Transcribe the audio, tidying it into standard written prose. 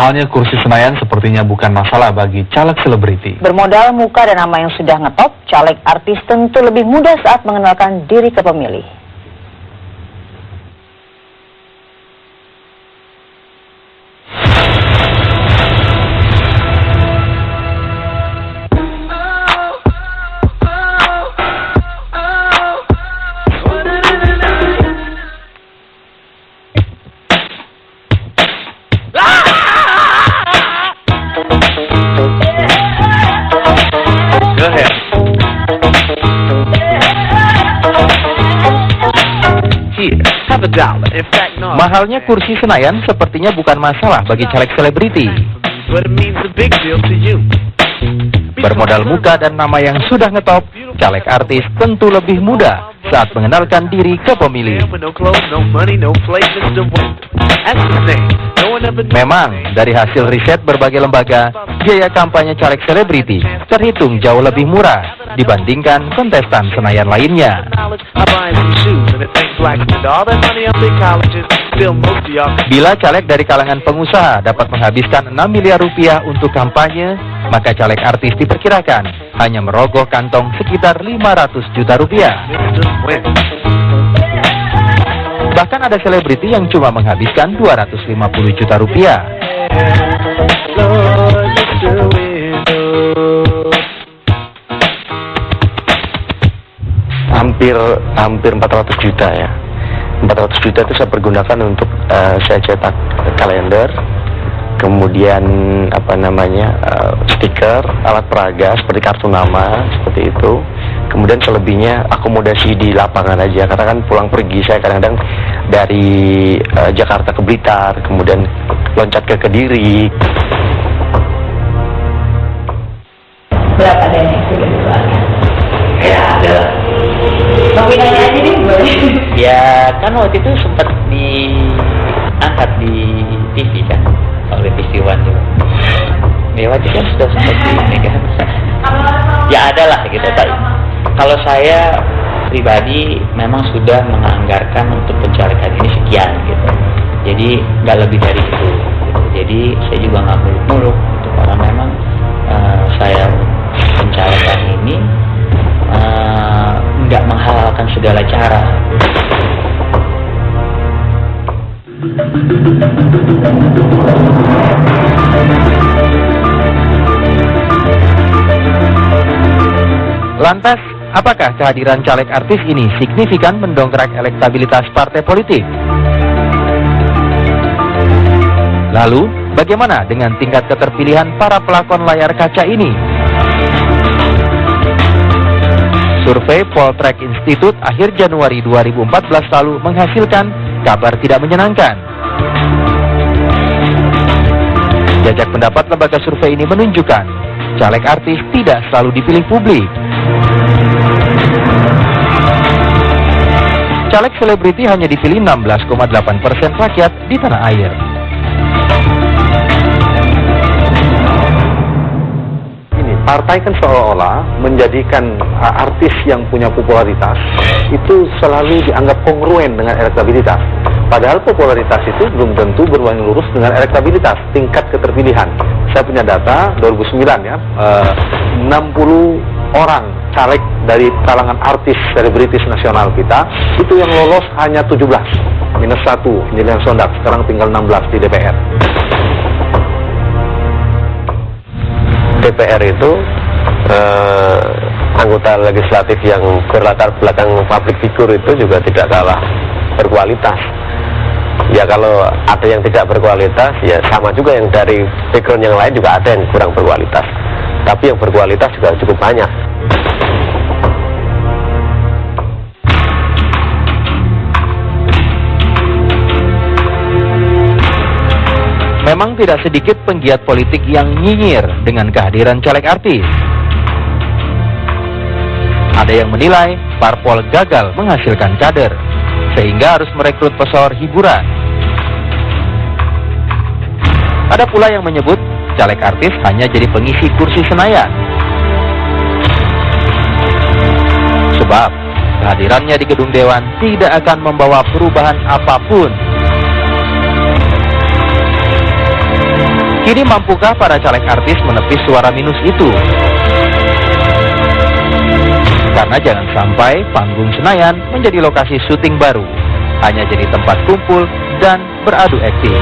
Mahalnya kursi Senayan sepertinya bukan masalah bagi caleg selebriti. Bermodal muka dan nama yang sudah ngetop, caleg artis tentu lebih mudah saat mengenalkan diri ke pemilih. Mahalnya kursi Senayan sepertinya bukan masalah bagi caleg selebriti. Bermodal muka dan nama yang sudah ngetop, caleg artis tentu lebih mudah saat mengenalkan diri ke pemilih. Memang, dari hasil riset berbagai lembaga, biaya kampanye caleg selebriti terhitung jauh lebih murah dibandingkan kontestan Senayan lainnya. Bila caleg dari kalangan pengusaha dapat menghabiskan 6 miliar rupiah untuk kampanye, maka caleg artis diperkirakan hanya merogoh kantong sekitar 500 juta rupiah. Bahkan ada selebriti yang cuma menghabiskan 250 juta rupiah. Hampir 400 juta ya. 400 juta itu saya pergunakan untuk saya cetak kalender, kemudian stiker, alat peraga seperti kartu nama seperti itu. Kemudian selebihnya akomodasi di lapangan aja, karena kan pulang pergi saya kadang-kadang dari Jakarta ke Blitar, kemudian loncat ke Kediri. Berapa dana itu kebutuhannya? Ya ada. Nominalnya aja nih boleh. Ya kan waktu itu sempat diangkat di TV kan, oleh TV One juga. Ya waktu itu kan sudah sempat di kan. Ya ada lah gitu Pak. Kalau saya pribadi memang sudah menganggarkan untuk pencalekan ini sekian gitu. Jadi nggak lebih dari itu. Gitu. Jadi saya juga nggak muluk-muluk gitu, karena memang saya pencalekan ini nggak menghalalkan segala cara. Lantas, apakah kehadiran caleg artis ini signifikan mendongkrak elektabilitas partai politik? Lalu, bagaimana dengan tingkat keterpilihan para pelakon layar kaca ini? Survei Poltreck Institute akhir Januari 2014 lalu menghasilkan kabar tidak menyenangkan. Jajak pendapat lembaga survei ini menunjukkan caleg artis tidak selalu dipilih publik. Caleg selebriti hanya dipilih 16,8% rakyat di tanah air. Partai kan seolah-olah menjadikan artis yang punya popularitas itu selalu dianggap kongruen dengan elektabilitas. Padahal popularitas itu belum tentu berbanding lurus dengan elektabilitas, tingkat keterpilihan. Saya punya data 2009 ya, 60 orang caleg dari kalangan artis selebritis nasional kita, itu yang lolos hanya 17, minus 1, Angelina Sondakh, sekarang tinggal 16 di DPR. DPR itu anggota legislatif yang berlatar belakang public figure itu juga tidak kalah berkualitas. Ya kalau ada yang tidak berkualitas, ya sama juga yang dari background yang lain juga ada yang kurang berkualitas. Tapi yang berkualitas juga cukup banyak. Memang tidak sedikit penggiat politik yang nyinyir dengan kehadiran caleg artis. Ada yang menilai parpol gagal menghasilkan kader, sehingga harus merekrut pesohor hiburan. Ada pula yang menyebut caleg artis hanya jadi pengisi kursi Senayan. Sebab kehadirannya di gedung Dewan tidak akan membawa perubahan apapun. Kini mampukah para caleg artis menepis suara minus itu? Karena jangan sampai panggung Senayan menjadi lokasi syuting baru, hanya jadi tempat kumpul dan beradu akting.